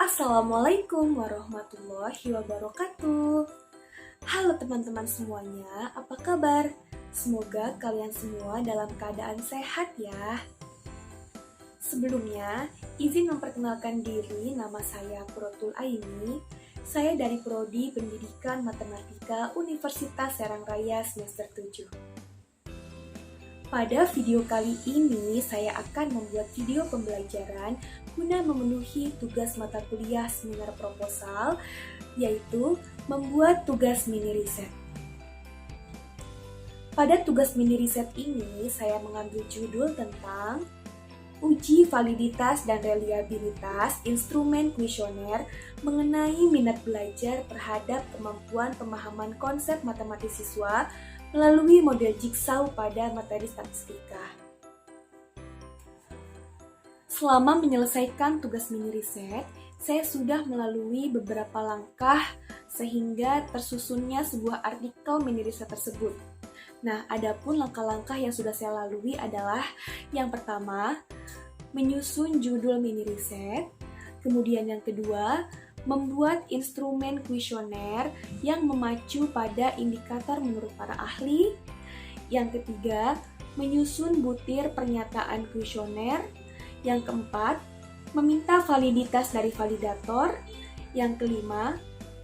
Assalamualaikum warahmatullahi wabarakatuh. Halo teman-teman semuanya, apa kabar? Semoga kalian semua dalam keadaan sehat ya. Sebelumnya, izin memperkenalkan diri, nama saya Protul Aini. Saya dari Prodi Pendidikan Matematika Universitas Serang Raya semester 7. Pada video kali ini, saya akan membuat video pembelajaran guna memenuhi tugas mata kuliah seminar proposal, yaitu membuat tugas mini riset. Pada tugas mini riset ini, saya mengambil judul tentang uji validitas dan reliabilitas instrumen kuesioner mengenai minat belajar terhadap kemampuan pemahaman konsep matematis siswa melalui model jigsaw pada materi statistika. Selama menyelesaikan tugas mini riset, saya sudah melalui beberapa langkah sehingga tersusunnya sebuah artikel mini riset tersebut. Nah, adapun langkah-langkah yang sudah saya lalui adalah yang pertama, menyusun judul mini riset, kemudian yang kedua, membuat instrumen kuesioner yang memacu pada indikator menurut para ahli. Yang ketiga, menyusun butir pernyataan kuesioner. Yang keempat, meminta validitas dari validator. Yang kelima,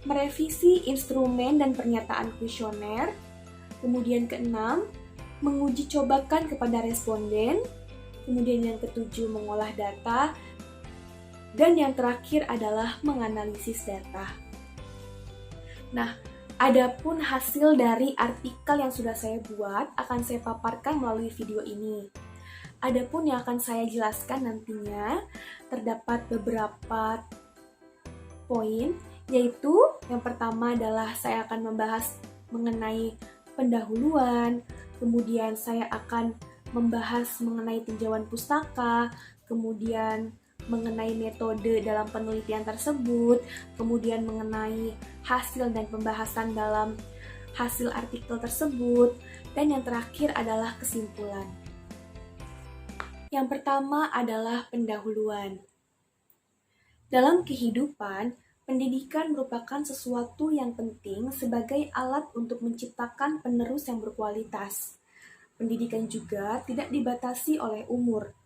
merevisi instrumen dan pernyataan kuesioner. Kemudian keenam, menguji cobakan kepada responden. Kemudian yang ketujuh, mengolah data. Dan yang terakhir adalah menganalisis data. Nah, adapun hasil dari artikel yang sudah saya buat akan saya paparkan melalui video ini. Adapun yang akan saya jelaskan nantinya terdapat beberapa poin, yaitu yang pertama adalah saya akan membahas mengenai pendahuluan, kemudian saya akan membahas mengenai tinjauan pustaka, kemudian mengenai metode dalam penelitian tersebut, kemudian mengenai hasil dan pembahasan dalam hasil artikel tersebut, dan yang terakhir adalah kesimpulan. Yang pertama adalah pendahuluan. Dalam kehidupan, pendidikan merupakan sesuatu yang penting sebagai alat untuk menciptakan penerus yang berkualitas. Pendidikan juga tidak dibatasi oleh umur.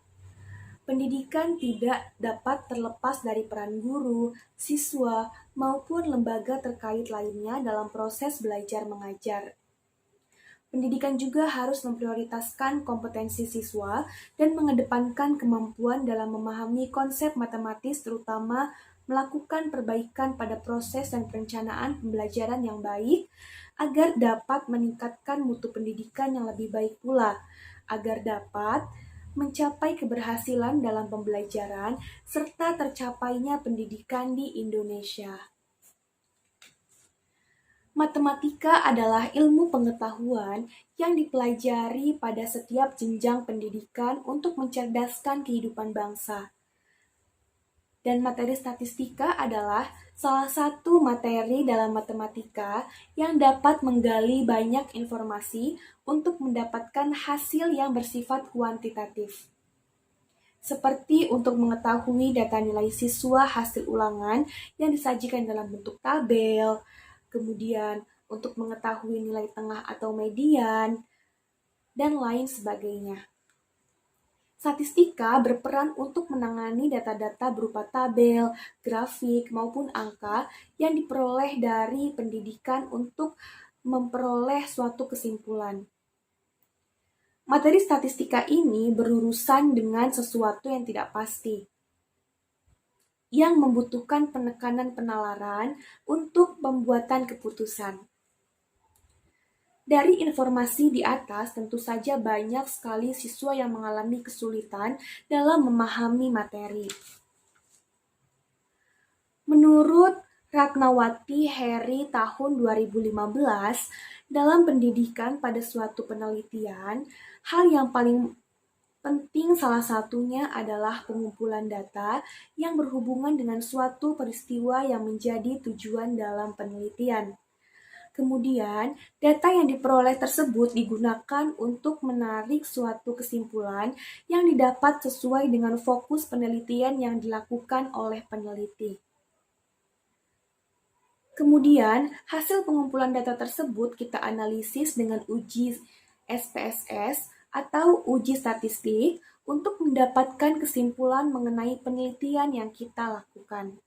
Pendidikan tidak dapat terlepas dari peran guru, siswa, maupun lembaga terkait lainnya dalam proses belajar mengajar. Pendidikan juga harus memprioritaskan kompetensi siswa dan mengedepankan kemampuan dalam memahami konsep matematis, terutama melakukan perbaikan pada proses dan perencanaan pembelajaran yang baik, agar dapat meningkatkan mutu pendidikan yang lebih baik pula, agar dapat mencapai keberhasilan dalam pembelajaran, serta tercapainya pendidikan di Indonesia. Matematika adalah ilmu pengetahuan yang dipelajari pada setiap jenjang pendidikan untuk mencerdaskan kehidupan bangsa. Dan materi statistika adalah salah satu materi dalam matematika yang dapat menggali banyak informasi untuk mendapatkan hasil yang bersifat kuantitatif. Seperti untuk mengetahui data nilai siswa hasil ulangan yang disajikan dalam bentuk tabel, kemudian untuk mengetahui nilai tengah atau median, dan lain sebagainya. Statistika berperan untuk menangani data-data berupa tabel, grafik, maupun angka yang diperoleh dari pendidikan untuk memperoleh suatu kesimpulan. Materi statistika ini berurusan dengan sesuatu yang tidak pasti, yang membutuhkan penekanan penalaran untuk pembuatan keputusan. Dari informasi di atas, tentu saja banyak sekali siswa yang mengalami kesulitan dalam memahami materi. Menurut Ratnawati Heri tahun 2015, dalam pendidikan pada suatu penelitian, hal yang paling penting salah satunya adalah pengumpulan data yang berhubungan dengan suatu peristiwa yang menjadi tujuan dalam penelitian. Kemudian, data yang diperoleh tersebut digunakan untuk menarik suatu kesimpulan yang didapat sesuai dengan fokus penelitian yang dilakukan oleh peneliti. Kemudian, hasil pengumpulan data tersebut kita analisis dengan uji SPSS atau uji statistik untuk mendapatkan kesimpulan mengenai penelitian yang kita lakukan.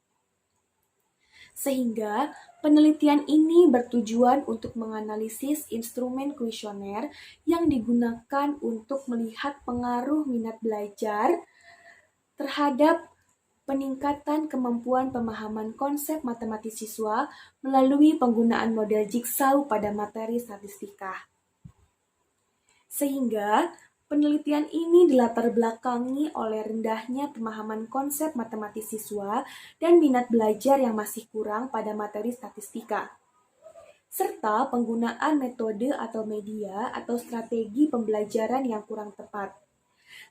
Sehingga penelitian ini bertujuan untuk menganalisis instrumen kuesioner yang digunakan untuk melihat pengaruh minat belajar terhadap peningkatan kemampuan pemahaman konsep matematis siswa melalui penggunaan model jigsaw pada materi statistika. Sehingga penelitian ini dilatar belakangi oleh rendahnya pemahaman konsep matematis siswa dan minat belajar yang masih kurang pada materi statistika, serta penggunaan metode atau media atau strategi pembelajaran yang kurang tepat.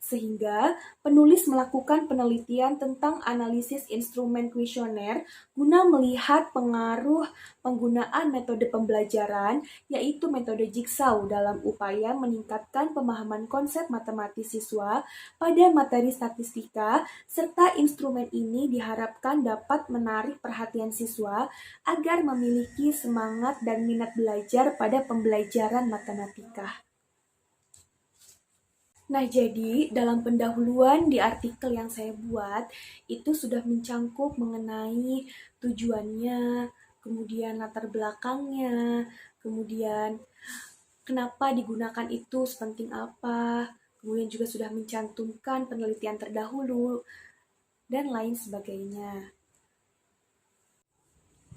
Sehingga penulis melakukan penelitian tentang analisis instrumen kuesioner guna melihat pengaruh penggunaan metode pembelajaran, yaitu metode jigsaw dalam upaya meningkatkan pemahaman konsep matematis siswa pada materi statistika, serta instrumen ini diharapkan dapat menarik perhatian siswa agar memiliki semangat dan minat belajar pada pembelajaran matematika. Nah, jadi dalam pendahuluan di artikel yang saya buat, itu sudah mencangkup mengenai tujuannya, kemudian latar belakangnya, kemudian kenapa digunakan itu, sepenting apa, kemudian juga sudah mencantumkan penelitian terdahulu, dan lain sebagainya.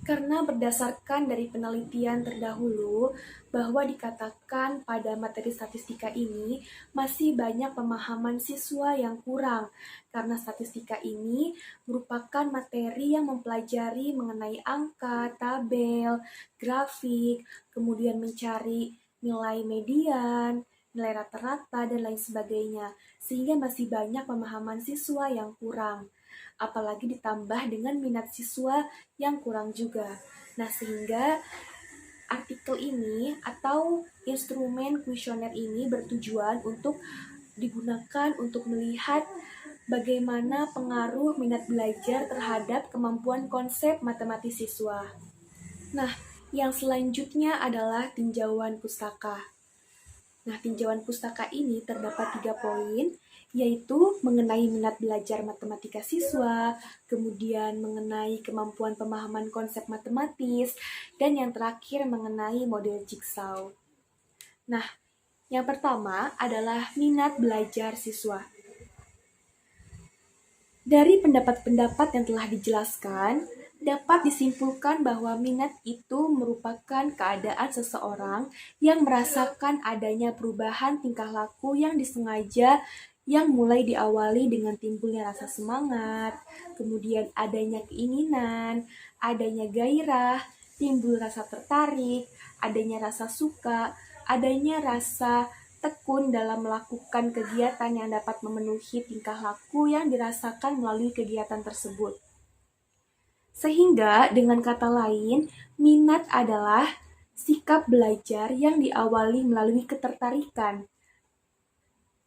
Karena berdasarkan dari penelitian terdahulu bahwa dikatakan pada materi statistika ini masih banyak pemahaman siswa yang kurang karena statistika ini merupakan materi yang mempelajari mengenai angka, tabel, grafik, kemudian mencari nilai median, nilai rata-rata, dan lain sebagainya, sehingga masih banyak pemahaman siswa yang kurang. Apalagi ditambah dengan minat siswa yang kurang juga. Nah, sehingga artikel ini atau instrumen kuesioner ini bertujuan untuk digunakan untuk melihat bagaimana pengaruh minat belajar terhadap kemampuan konsep matematis siswa. Nah, yang selanjutnya adalah tinjauan pustaka. Nah, tinjauan pustaka ini terdapat 3 poin, yaitu mengenai minat belajar matematika siswa, kemudian mengenai kemampuan pemahaman konsep matematis, dan yang terakhir mengenai model jigsaw. Nah, yang pertama adalah minat belajar siswa. Dari pendapat-pendapat yang telah dijelaskan, dapat disimpulkan bahwa minat itu merupakan keadaan seseorang yang merasakan adanya perubahan tingkah laku yang disengaja yang mulai diawali dengan timbulnya rasa semangat, kemudian adanya keinginan, adanya gairah, timbul rasa tertarik, adanya rasa suka, adanya rasa tekun dalam melakukan kegiatan yang dapat memenuhi tingkah laku yang dirasakan melalui kegiatan tersebut. Sehingga dengan kata lain, minat adalah sikap belajar yang diawali melalui ketertarikan,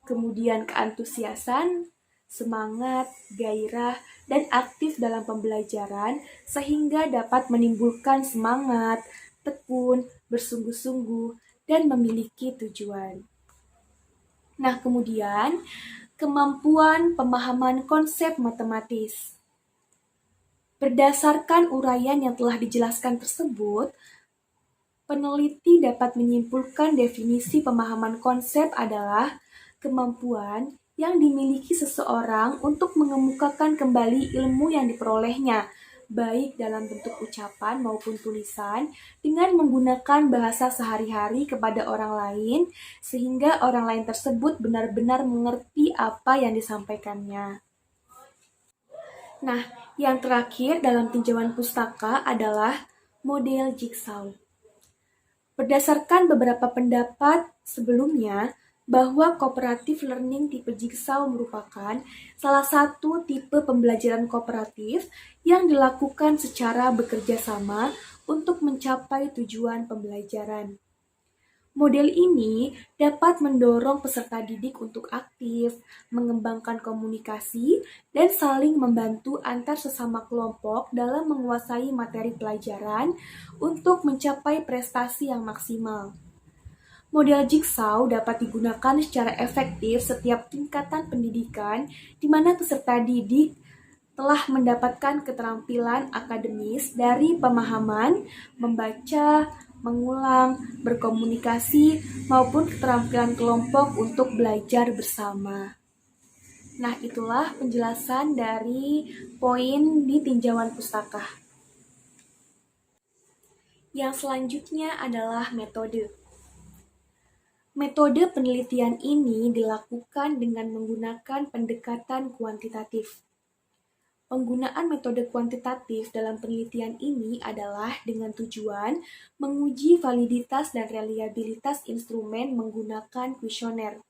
kemudian keantusiasan, semangat, gairah, dan aktif dalam pembelajaran sehingga dapat menimbulkan semangat, tekun, bersungguh-sungguh, dan memiliki tujuan. Nah, kemudian kemampuan pemahaman konsep matematis. Berdasarkan uraian yang telah dijelaskan tersebut, peneliti dapat menyimpulkan definisi pemahaman konsep adalah kemampuan yang dimiliki seseorang untuk mengemukakan kembali ilmu yang diperolehnya, baik dalam bentuk ucapan maupun tulisan, dengan menggunakan bahasa sehari-hari kepada orang lain, sehingga orang lain tersebut benar-benar mengerti apa yang disampaikannya. Nah, yang terakhir dalam tinjauan pustaka adalah model jigsaw. Berdasarkan beberapa pendapat sebelumnya, bahwa cooperative learning tipe jigsaw merupakan salah satu tipe pembelajaran kooperatif yang dilakukan secara bekerja sama untuk mencapai tujuan pembelajaran. Model ini dapat mendorong peserta didik untuk aktif, mengembangkan komunikasi, dan saling membantu antar sesama kelompok dalam menguasai materi pelajaran untuk mencapai prestasi yang maksimal. Model jigsaw dapat digunakan secara efektif setiap tingkatan pendidikan di mana peserta didik telah mendapatkan keterampilan akademis dari pemahaman, membaca, mengulang, berkomunikasi, maupun keterampilan kelompok untuk belajar bersama. Nah, itulah penjelasan dari poin di tinjauan pustaka. Yang selanjutnya adalah metode. Metode penelitian ini dilakukan dengan menggunakan pendekatan kuantitatif. Penggunaan metode kuantitatif dalam penelitian ini adalah dengan tujuan menguji validitas dan reliabilitas instrumen menggunakan kuesioner.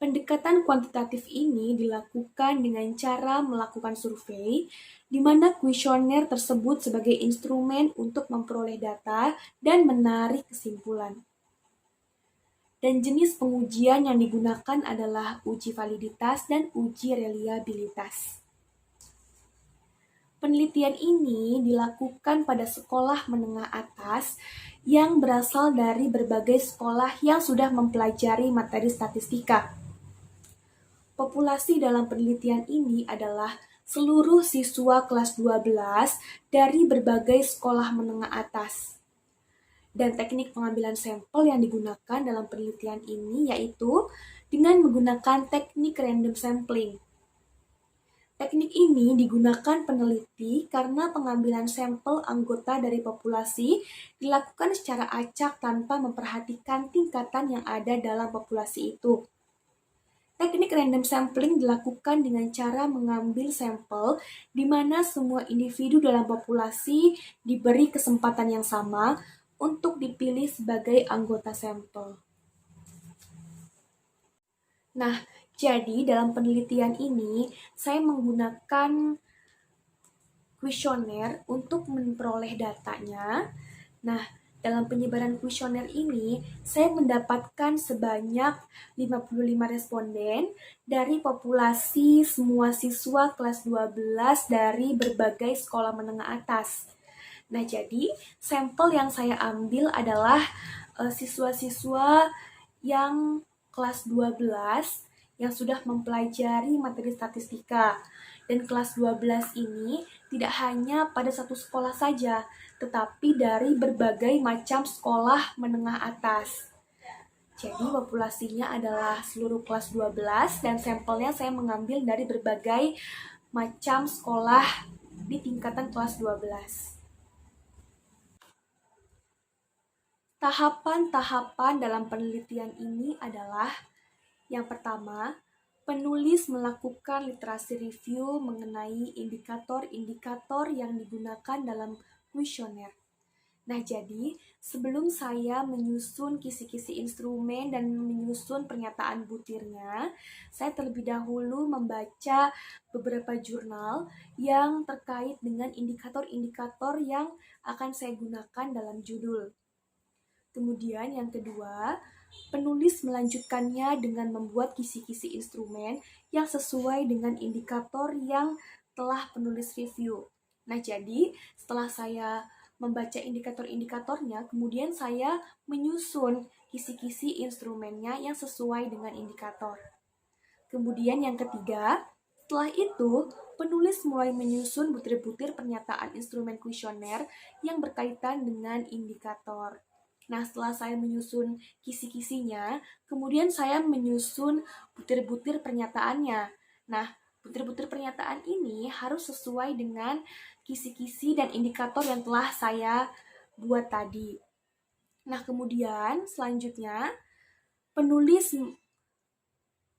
Pendekatan kuantitatif ini dilakukan dengan cara melakukan survei, di mana kuesioner tersebut sebagai instrumen untuk memperoleh data dan menarik kesimpulan. Dan jenis pengujian yang digunakan adalah uji validitas dan uji reliabilitas. Penelitian ini dilakukan pada sekolah menengah atas yang berasal dari berbagai sekolah yang sudah mempelajari materi statistika. Populasi dalam penelitian ini adalah seluruh siswa kelas 12 dari berbagai sekolah menengah atas. Dan teknik pengambilan sampel yang digunakan dalam penelitian ini yaitu dengan menggunakan teknik random sampling. Teknik ini digunakan peneliti karena pengambilan sampel anggota dari populasi dilakukan secara acak tanpa memperhatikan tingkatan yang ada dalam populasi itu. Teknik random sampling dilakukan dengan cara mengambil sampel di mana semua individu dalam populasi diberi kesempatan yang sama untuk dipilih sebagai anggota sampel. Nah, jadi dalam penelitian ini saya menggunakan kuesioner untuk memperoleh datanya. Nah, dalam penyebaran kuesioner ini, saya mendapatkan sebanyak 55 responden dari populasi semua siswa kelas 12 dari berbagai sekolah menengah atas. Nah, jadi sampel yang saya ambil adalah siswa-siswa yang kelas 12 yang sudah mempelajari materi statistika. Dan kelas 12 ini tidak hanya pada satu sekolah saja, tetapi dari berbagai macam sekolah menengah atas. Jadi populasinya adalah seluruh kelas 12 dan sampelnya saya mengambil dari berbagai macam sekolah di tingkatan kelas 12. Tahapan-tahapan dalam penelitian ini adalah yang pertama, penulis melakukan literasi review mengenai indikator-indikator yang digunakan dalam kuesioner. Nah, jadi sebelum saya menyusun kisi-kisi instrumen dan menyusun pernyataan butirnya, saya terlebih dahulu membaca beberapa jurnal yang terkait dengan indikator-indikator yang akan saya gunakan dalam judul. Kemudian yang kedua, penulis melanjutkannya dengan membuat kisi-kisi instrumen yang sesuai dengan indikator yang telah penulis review. Nah, jadi setelah saya membaca indikator-indikatornya, kemudian saya menyusun kisi-kisi instrumennya yang sesuai dengan indikator. Kemudian yang ketiga, setelah itu, penulis mulai menyusun butir-butir pernyataan instrumen kuesioner yang berkaitan dengan indikator. Nah, setelah saya menyusun kisi-kisinya, kemudian saya menyusun butir-butir pernyataannya. Nah, butir-butir pernyataan ini harus sesuai dengan kisi-kisi dan indikator yang telah saya buat tadi. Nah, kemudian selanjutnya, penulis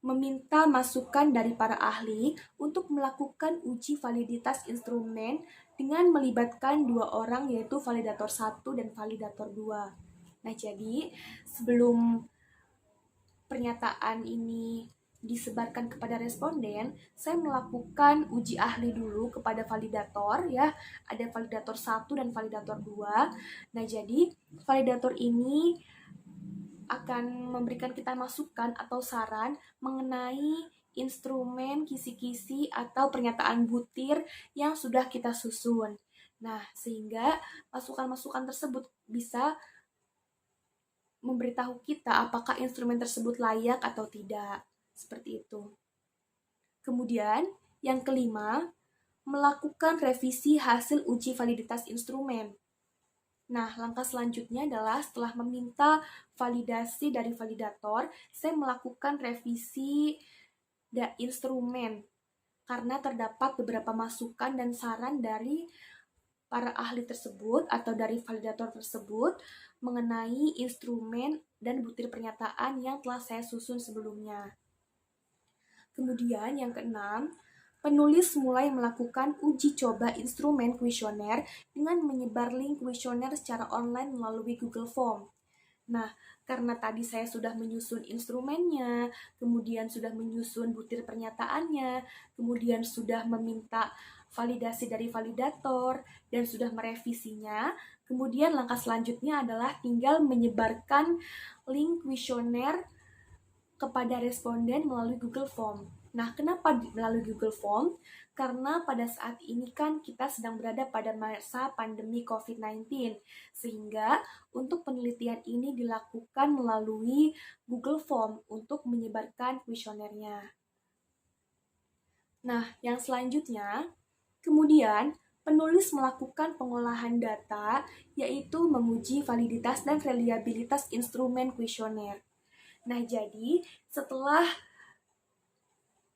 meminta masukan dari para ahli untuk melakukan uji validitas instrumen dengan melibatkan dua orang yaitu validator 1 dan validator 2. Nah, jadi sebelum pernyataan ini disebarkan kepada responden, saya melakukan uji ahli dulu kepada validator ya. Ada validator 1 dan validator 2. Nah, jadi validator ini akan memberikan kita masukan atau saran mengenai instrumen, kisi-kisi, atau pernyataan butir yang sudah kita susun. Nah, sehingga masukan-masukan tersebut bisa memberitahu kita apakah instrumen tersebut layak atau tidak. Seperti itu. Kemudian, yang kelima, melakukan revisi hasil uji validitas instrumen. Nah, langkah selanjutnya adalah setelah meminta validasi dari validator, saya melakukan revisi instrumen karena terdapat beberapa masukan dan saran dari para ahli tersebut atau dari validator tersebut mengenai instrumen dan butir pernyataan yang telah saya susun sebelumnya. Kemudian yang keenam, penulis mulai melakukan uji coba instrumen kuesioner dengan menyebar link kuesioner secara online melalui Google Form. Nah, karena tadi saya sudah menyusun instrumennya, kemudian sudah menyusun butir pernyataannya, kemudian sudah meminta validasi dari validator, dan sudah merevisinya, kemudian langkah selanjutnya adalah tinggal menyebarkan link kuesioner kepada responden melalui Google Form. Nah, kenapa melalui Google Form? Karena pada saat ini kan kita sedang berada pada masa pandemi COVID-19, sehingga untuk penelitian ini dilakukan melalui Google Form untuk menyebarkan kuesionernya. Nah, yang selanjutnya, kemudian penulis melakukan pengolahan data, yaitu menguji validitas dan reliabilitas instrumen kuesioner. Nah, jadi setelah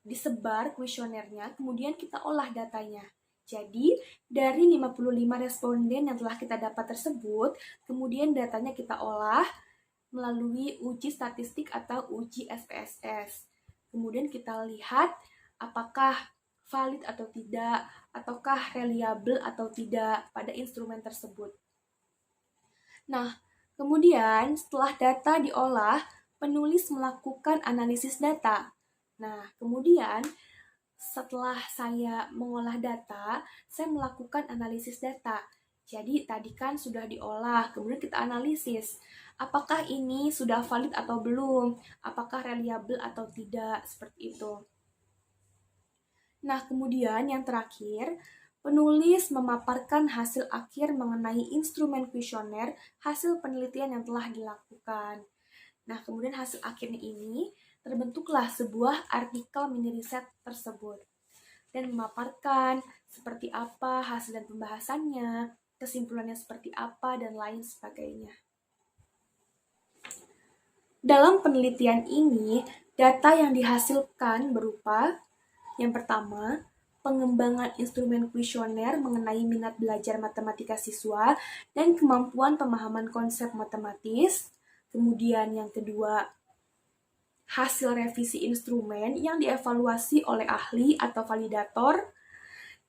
disebar kuesionernya, kemudian kita olah datanya. Jadi, dari 55 responden yang telah kita dapat tersebut, kemudian datanya kita olah melalui uji statistik atau uji SPSS. Kemudian kita lihat apakah valid atau tidak, ataukah reliable atau tidak pada instrumen tersebut. Nah, kemudian setelah data diolah, penulis melakukan analisis data. Nah, kemudian setelah saya mengolah data, saya melakukan analisis data. Jadi tadi kan sudah diolah, kemudian kita analisis. Apakah ini sudah valid atau belum? Apakah reliable atau tidak? Seperti itu. Nah, kemudian yang terakhir, penulis memaparkan hasil akhir mengenai instrumen kuesioner hasil penelitian yang telah dilakukan. Nah, kemudian hasil akhirnya ini terbentuklah sebuah artikel mini riset tersebut dan memaparkan seperti apa hasil dan pembahasannya, kesimpulannya seperti apa, dan lain sebagainya. Dalam penelitian ini, data yang dihasilkan berupa yang pertama, pengembangan instrumen kuesioner mengenai minat belajar matematika siswa dan kemampuan pemahaman konsep matematis. Kemudian yang kedua, hasil revisi instrumen yang dievaluasi oleh ahli atau validator.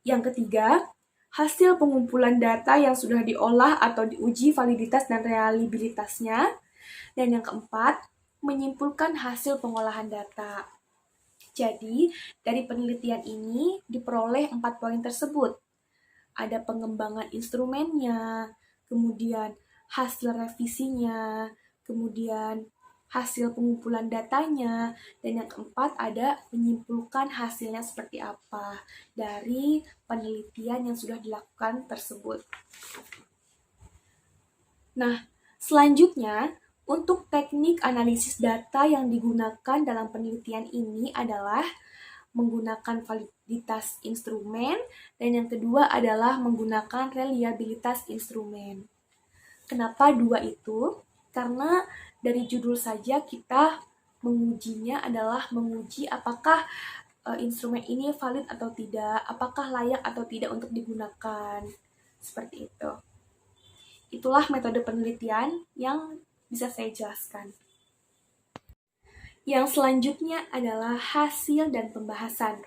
Yang ketiga, hasil pengumpulan data yang sudah diolah atau diuji validitas dan reliabilitasnya. Dan yang keempat, menyimpulkan hasil pengolahan data. Jadi, dari penelitian ini diperoleh 4 poin tersebut. Ada pengembangan instrumennya, kemudian hasil revisinya, kemudian hasil pengumpulan datanya, dan yang keempat ada menyimpulkan hasilnya seperti apa dari penelitian yang sudah dilakukan tersebut. Nah, selanjutnya untuk teknik analisis data yang digunakan dalam penelitian ini adalah menggunakan validitas instrumen, dan yang kedua adalah menggunakan reliabilitas instrumen. Kenapa dua itu? Karena dari judul saja kita mengujinya adalah menguji apakah instrumen ini valid atau tidak, apakah layak atau tidak untuk digunakan. Seperti itu. Itulah metode penelitian yang bisa saya jelaskan. Yang selanjutnya adalah hasil dan pembahasan.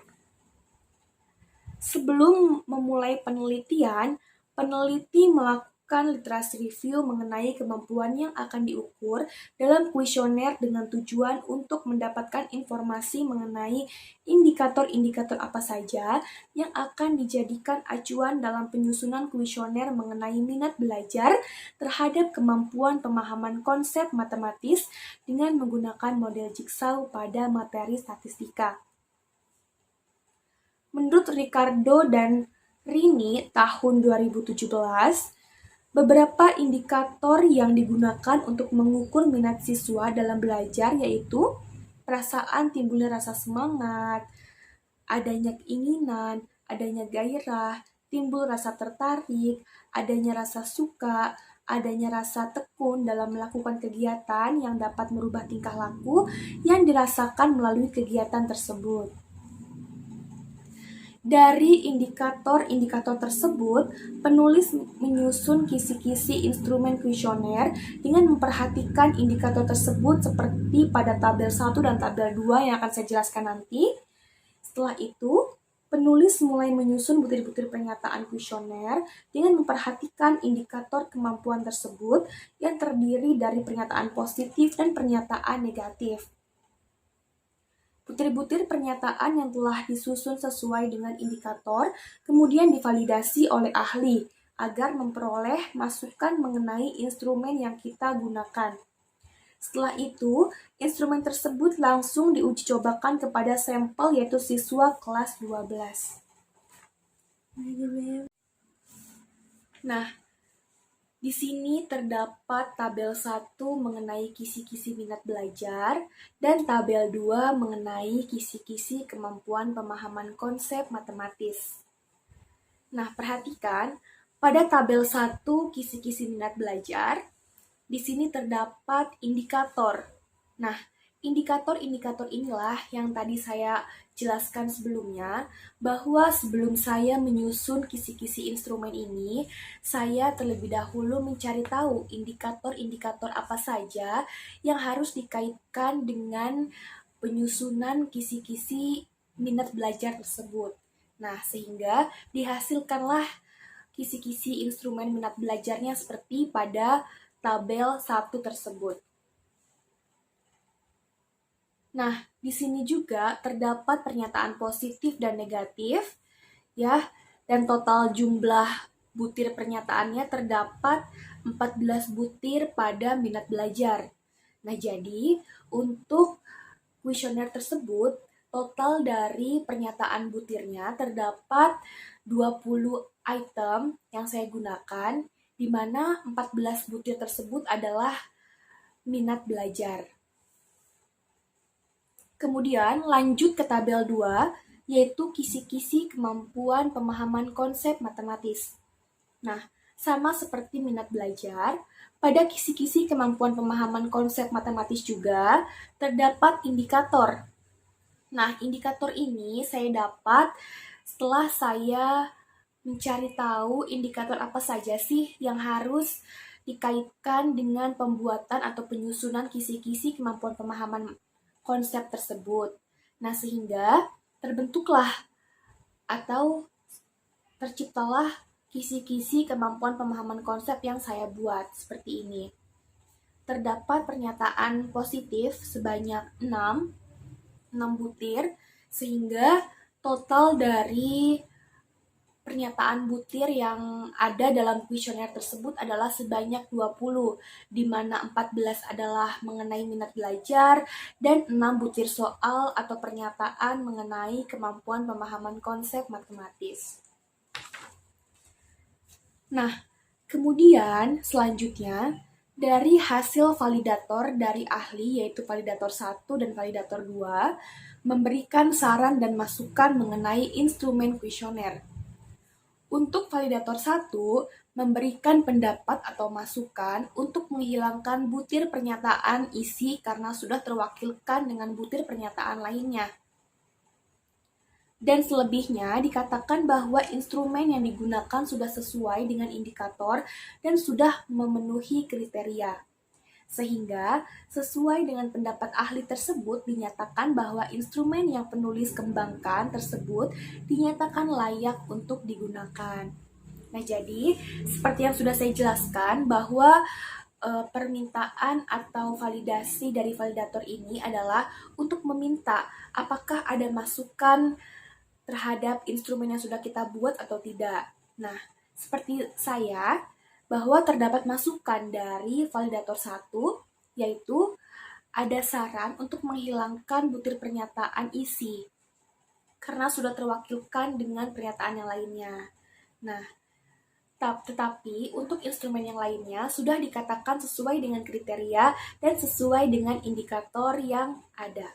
Sebelum memulai penelitian, peneliti melakukan melakukan literasi review mengenai kemampuan yang akan diukur dalam kuesioner dengan tujuan untuk mendapatkan informasi mengenai indikator-indikator apa saja yang akan dijadikan acuan dalam penyusunan kuesioner mengenai minat belajar terhadap kemampuan pemahaman konsep matematis dengan menggunakan model jigsaw pada materi statistika. Menurut Ricardo dan Rini tahun 2017, beberapa indikator yang digunakan untuk mengukur minat siswa dalam belajar yaitu perasaan timbulnya rasa semangat, adanya keinginan, adanya gairah, timbul rasa tertarik, adanya rasa suka, adanya rasa tekun dalam melakukan kegiatan yang dapat merubah tingkah laku yang dirasakan melalui kegiatan tersebut. Dari indikator-indikator tersebut, penulis menyusun kisi-kisi instrumen kuesioner dengan memperhatikan indikator tersebut seperti pada tabel 1 dan tabel 2 yang akan saya jelaskan nanti. Setelah itu, penulis mulai menyusun butir-butir pernyataan kuesioner dengan memperhatikan indikator kemampuan tersebut yang terdiri dari pernyataan positif dan pernyataan negatif. Butir-butir pernyataan yang telah disusun sesuai dengan indikator kemudian divalidasi oleh ahli agar memperoleh masukan mengenai instrumen yang kita gunakan. Setelah itu, instrumen tersebut langsung diuji cobakan kepada sampel yaitu siswa kelas 12. Nah, di sini terdapat tabel 1 mengenai kisi-kisi minat belajar dan tabel 2 mengenai kisi-kisi kemampuan pemahaman konsep matematis. Nah, perhatikan pada tabel 1 kisi-kisi minat belajar, di sini terdapat indikator. Nah, indikator-indikator inilah yang tadi saya jelaskan sebelumnya, bahwa sebelum saya menyusun kisi-kisi instrumen ini, saya terlebih dahulu mencari tahu indikator-indikator apa saja yang harus dikaitkan dengan penyusunan kisi-kisi minat belajar tersebut. Nah, sehingga dihasilkanlah kisi-kisi instrumen minat belajarnya seperti pada tabel 1 tersebut. Nah, di sini juga terdapat pernyataan positif dan negatif, ya, dan total jumlah butir pernyataannya terdapat 14 butir pada minat belajar. Nah, jadi untuk kuesioner tersebut, total dari pernyataan butirnya terdapat 20 item yang saya gunakan, di mana 14 butir tersebut adalah minat belajar. Kemudian lanjut ke tabel 2, yaitu kisi-kisi kemampuan pemahaman konsep matematis. Nah, sama seperti minat belajar, pada kisi-kisi kemampuan pemahaman konsep matematis juga terdapat indikator. Nah, indikator ini saya dapat setelah saya mencari tahu indikator apa saja sih yang harus dikaitkan dengan pembuatan atau penyusunan kisi-kisi kemampuan pemahaman konsep tersebut. Nah, sehingga terbentuklah atau terciptalah kisi-kisi kemampuan pemahaman konsep yang saya buat seperti ini. Terdapat pernyataan positif sebanyak 6 butir, sehingga total dari pernyataan butir yang ada dalam kuesioner tersebut adalah sebanyak 20, di mana 14 adalah mengenai minat belajar dan 6 butir soal atau pernyataan mengenai kemampuan pemahaman konsep matematis. Nah, kemudian selanjutnya dari hasil validator dari ahli yaitu validator 1 dan validator 2 memberikan saran dan masukan mengenai instrumen kuesioner. Untuk validator 1, memberikan pendapat atau masukan untuk menghilangkan butir pernyataan isi karena sudah terwakilkan dengan butir pernyataan lainnya. Dan selebihnya dikatakan bahwa instrumen yang digunakan sudah sesuai dengan indikator dan sudah memenuhi kriteria. Sehingga sesuai dengan pendapat ahli tersebut dinyatakan bahwa instrumen yang penulis kembangkan tersebut dinyatakan layak untuk digunakan. Nah, jadi seperti yang sudah saya jelaskan bahwa permintaan atau validasi dari validator ini adalah untuk meminta apakah ada masukan terhadap instrumen yang sudah kita buat atau tidak. Nah, seperti saya, bahwa terdapat masukan dari validator satu, yaitu ada saran untuk menghilangkan butir pernyataan isi, karena sudah terwakilkan dengan pernyataan yang lainnya. Nah, tetapi untuk instrumen yang lainnya sudah dikatakan sesuai dengan kriteria dan sesuai dengan indikator yang ada.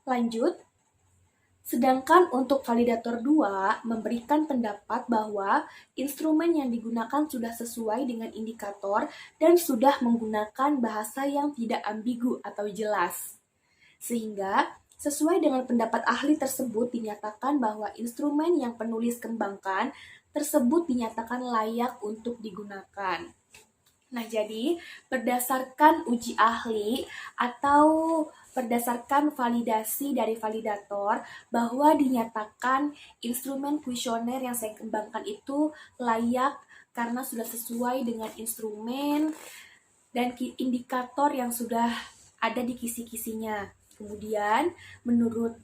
Lanjut, sedangkan untuk validator 2 memberikan pendapat bahwa instrumen yang digunakan sudah sesuai dengan indikator dan sudah menggunakan bahasa yang tidak ambigu atau jelas. Sehingga sesuai dengan pendapat ahli tersebut dinyatakan bahwa instrumen yang penulis kembangkan tersebut dinyatakan layak untuk digunakan. Nah, jadi berdasarkan uji ahli atau berdasarkan validasi dari validator bahwa dinyatakan instrumen kuesioner yang saya kembangkan itu layak karena sudah sesuai dengan instrumen dan indikator yang sudah ada di kisi-kisinya. Kemudian, menurut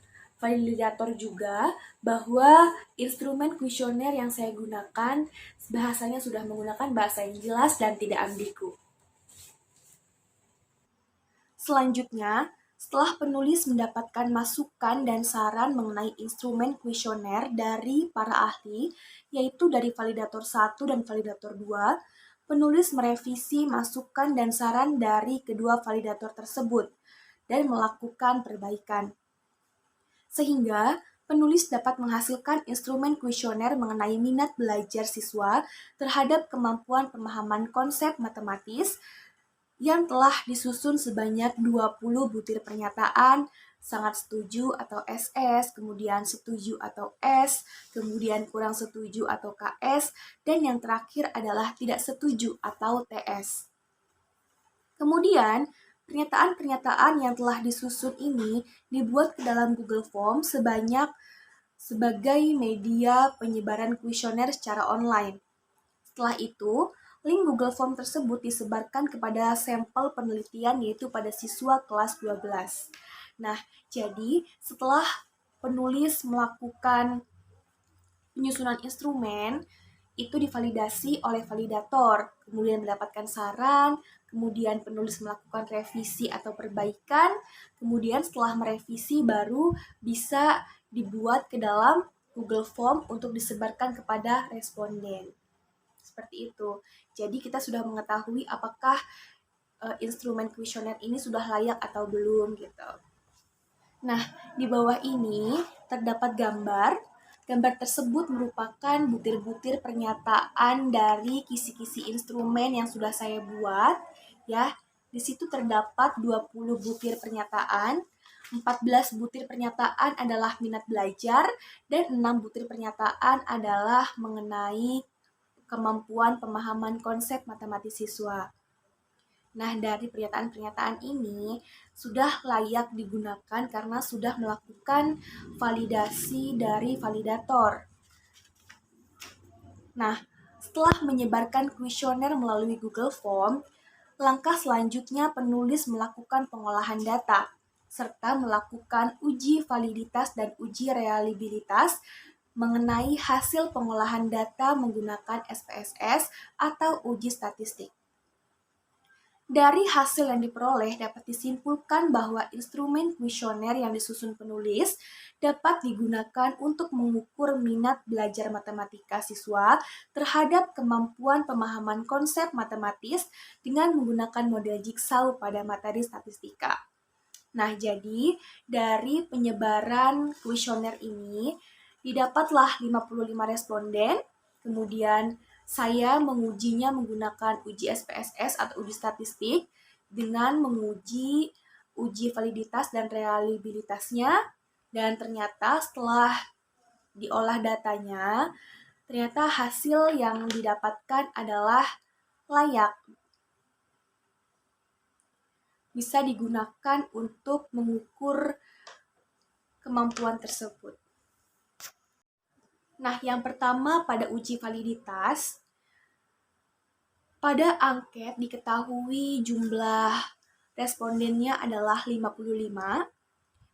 validator juga bahwa instrumen kuesioner yang saya gunakan bahasanya sudah menggunakan bahasa yang jelas dan tidak ambigu. Selanjutnya, setelah penulis mendapatkan masukan dan saran mengenai instrumen kuesioner dari para ahli, yaitu dari validator 1 dan validator 2, penulis merevisi masukan dan saran dari kedua validator tersebut dan melakukan perbaikan. Sehingga penulis dapat menghasilkan instrumen kuesioner mengenai minat belajar siswa terhadap kemampuan pemahaman konsep matematis yang telah disusun sebanyak 20 butir pernyataan, sangat setuju atau SS, kemudian setuju atau S, kemudian kurang setuju atau KS, dan yang terakhir adalah tidak setuju atau TS. Kemudian, pernyataan-pernyataan yang telah disusun ini dibuat ke dalam Google Form sebagai media penyebaran kuesioner secara online. Setelah itu, link Google Form tersebut disebarkan kepada sampel penelitian yaitu pada siswa kelas 12. Nah, jadi setelah penulis melakukan penyusunan instrumen, itu divalidasi oleh validator, kemudian mendapatkan saran, kemudian penulis melakukan revisi atau perbaikan, kemudian setelah merevisi baru bisa dibuat ke dalam Google Form untuk disebarkan kepada responden. Seperti itu. Jadi kita sudah mengetahui apakah instrumen kuesioner ini sudah layak atau belum gitu. Nah, di bawah ini terdapat gambar. Gambar tersebut merupakan butir-butir pernyataan dari kisi-kisi instrumen yang sudah saya buat, ya. Di situ terdapat 20 butir pernyataan, 14 butir pernyataan adalah minat belajar, dan 6 butir pernyataan adalah mengenai kemampuan pemahaman konsep matematis siswa. Nah, dari pernyataan-pernyataan ini sudah layak digunakan karena sudah melakukan validasi dari validator. Nah, setelah menyebarkan kuesioner melalui Google Form, langkah selanjutnya penulis melakukan pengolahan data, serta melakukan uji validitas dan uji reliabilitas mengenai hasil pengolahan data menggunakan SPSS atau uji statistik. Dari hasil yang diperoleh dapat disimpulkan bahwa instrumen kuesioner yang disusun penulis dapat digunakan untuk mengukur minat belajar matematika siswa terhadap kemampuan pemahaman konsep matematis dengan menggunakan model jigsaw pada materi statistika. Nah, jadi dari penyebaran kuesioner ini didapatlah 55 responden, kemudian saya mengujinya menggunakan uji SPSS atau uji statistik dengan menguji uji validitas dan reliabilitasnya, dan ternyata setelah diolah datanya, ternyata hasil yang didapatkan adalah layak, bisa digunakan untuk mengukur kemampuan tersebut. Nah, yang pertama pada uji validitas, pada angket diketahui jumlah respondennya adalah 55,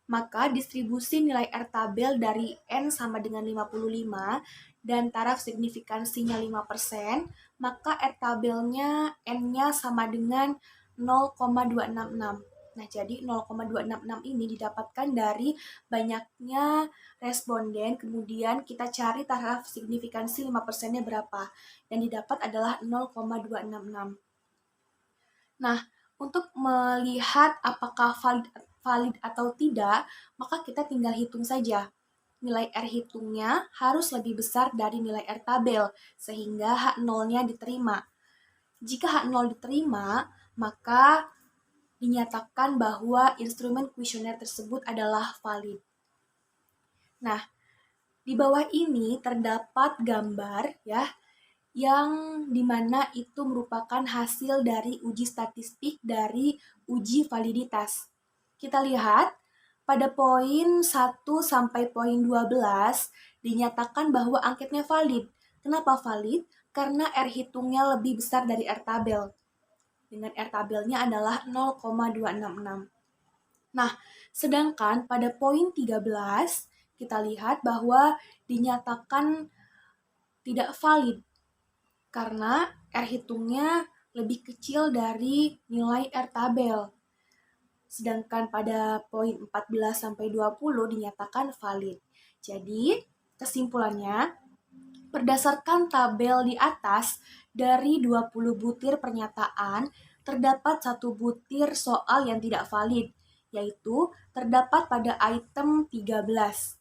maka distribusi nilai R tabel dari N sama dengan 55 dan taraf signifikansinya 5%, maka R tabelnya N-nya sama dengan 0,266. Nah, jadi 0,266 ini didapatkan dari banyaknya responden, kemudian kita cari taraf signifikansi 5%-nya berapa, dan didapat adalah 0,266. Nah, untuk melihat apakah valid atau tidak, maka kita tinggal hitung saja. Nilai R hitungnya harus lebih besar dari nilai R tabel, sehingga H0-nya diterima. Jika H0 diterima, maka dinyatakan bahwa instrumen kuesioner tersebut adalah valid. Nah, di bawah ini terdapat gambar ya, yang dimana itu merupakan hasil dari uji statistik dari uji validitas. Kita lihat pada poin 1 sampai poin 12 dinyatakan bahwa angketnya valid. Kenapa valid? Karena R hitungnya lebih besar dari R tabel. Dengan R tabelnya adalah 0,266. Nah, sedangkan pada poin 13 kita lihat bahwa dinyatakan tidak valid karena R hitungnya lebih kecil dari nilai R tabel. Sedangkan pada poin 14 sampai 20 dinyatakan valid. Jadi, kesimpulannya, berdasarkan tabel di atas, dari 20 butir pernyataan, terdapat 1 butir soal yang tidak valid, yaitu terdapat pada item 13.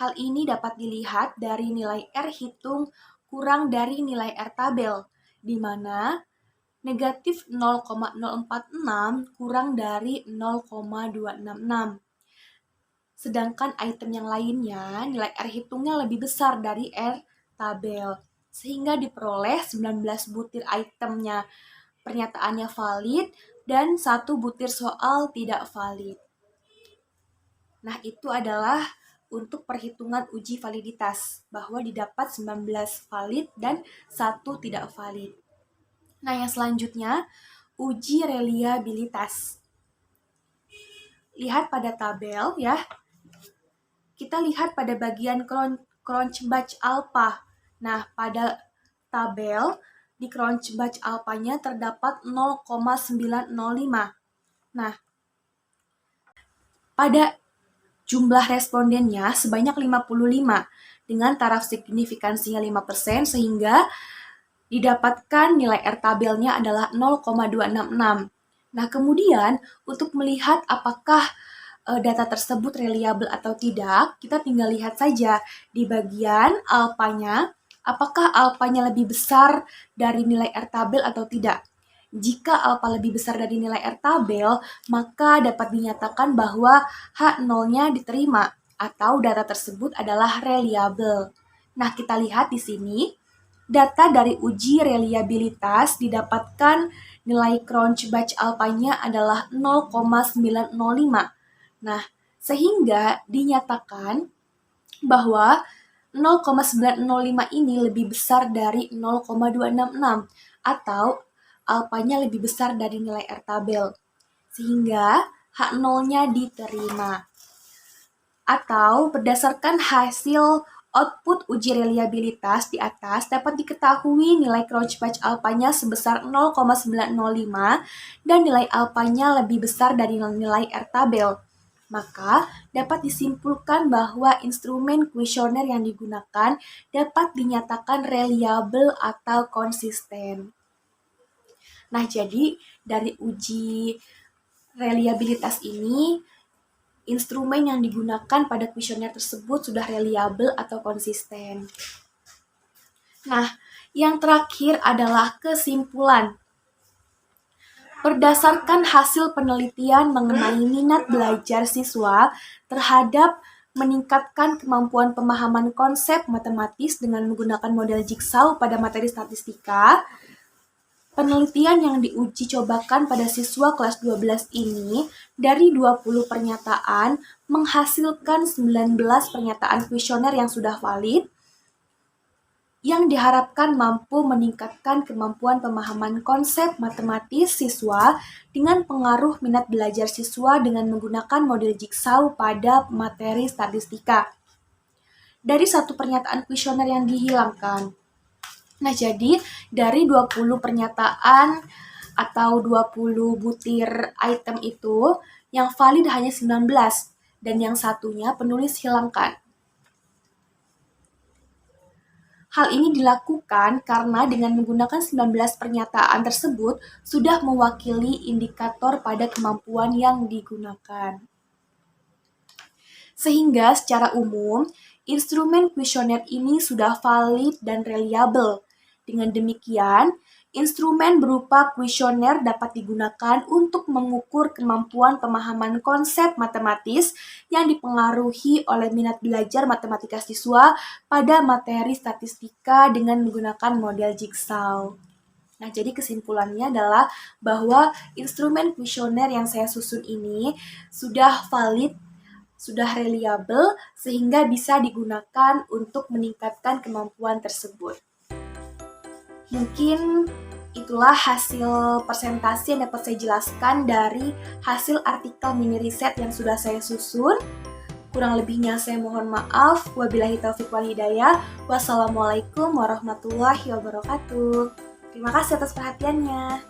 Hal ini dapat dilihat dari nilai R hitung kurang dari nilai R tabel, di mana negatif 0,046 kurang dari 0,266. Sedangkan item yang lainnya, nilai R hitungnya lebih besar dari R tabel, sehingga diperoleh 19 butir itemnya pernyataannya valid dan 1 butir soal tidak valid. Nah, itu adalah untuk perhitungan uji validitas, bahwa didapat 19 valid dan 1 tidak valid. Nah, yang selanjutnya, uji reliabilitas. Lihat pada tabel ya. Kita lihat pada bagian Cronchbatch alpha. Nah, pada tabel di Cronchbatch alpha-nya terdapat 0,905. Nah, pada jumlah respondennya sebanyak 55 dengan taraf signifikansinya 5%, sehingga didapatkan nilai R tabelnya adalah 0,266. Nah, kemudian untuk melihat apakah data tersebut reliable atau tidak, kita tinggal lihat saja di bagian alpanya, apakah alpanya lebih besar dari nilai R tabel atau tidak. Jika alpha lebih besar dari nilai R tabel, maka dapat dinyatakan bahwa H0-nya diterima atau data tersebut adalah reliable. Nah, kita lihat di sini, data dari uji reliabilitas didapatkan nilai Cronchbatch alpha-nya adalah 0,905. Nah, sehingga dinyatakan bahwa 0,905 ini lebih besar dari 0,266 atau alpanya lebih besar dari nilai R tabel, sehingga H0-nya diterima. Atau berdasarkan hasil output uji reliabilitas di atas, dapat diketahui nilai Cronchbatch alpanya sebesar 0,905 dan nilai alpanya lebih besar dari nilai R tabel. Maka dapat disimpulkan bahwa instrumen kuesioner yang digunakan dapat dinyatakan reliable atau konsisten. Nah, jadi dari uji reliabilitas ini, instrumen yang digunakan pada kuesioner tersebut sudah reliable atau konsisten. Nah, yang terakhir adalah kesimpulan. Berdasarkan hasil penelitian mengenai minat belajar siswa terhadap meningkatkan kemampuan pemahaman konsep matematis dengan menggunakan model jigsaw pada materi statistika, penelitian yang diuji cobakan pada siswa kelas 12 ini dari 20 pernyataan menghasilkan 19 pernyataan kuesioner yang sudah valid, yang diharapkan mampu meningkatkan kemampuan pemahaman konsep matematis siswa dengan pengaruh minat belajar siswa dengan menggunakan model jigsaw pada materi statistika. Dari satu pernyataan kuesioner yang dihilangkan. Nah, jadi dari 20 pernyataan atau 20 butir item itu, yang valid hanya 19 dan yang satunya penulis hilangkan. Hal ini dilakukan karena dengan menggunakan 19 pernyataan tersebut sudah mewakili indikator pada kemampuan yang digunakan. Sehingga secara umum, instrumen kuesioner ini sudah valid dan reliable. Dengan demikian, instrumen berupa kuesioner dapat digunakan untuk mengukur kemampuan pemahaman konsep matematis yang dipengaruhi oleh minat belajar matematika siswa pada materi statistika dengan menggunakan model jigsaw. Nah, jadi kesimpulannya adalah bahwa instrumen kuesioner yang saya susun ini sudah valid, sudah reliable, sehingga bisa digunakan untuk meningkatkan kemampuan tersebut. Mungkin itulah hasil presentasi yang dapat saya jelaskan dari hasil artikel mini riset yang sudah saya susun. Kurang lebihnya saya mohon maaf. Wabillahi taufiq wal hidayah. Wassalamualaikum warahmatullahi wabarakatuh. Terima kasih atas perhatiannya.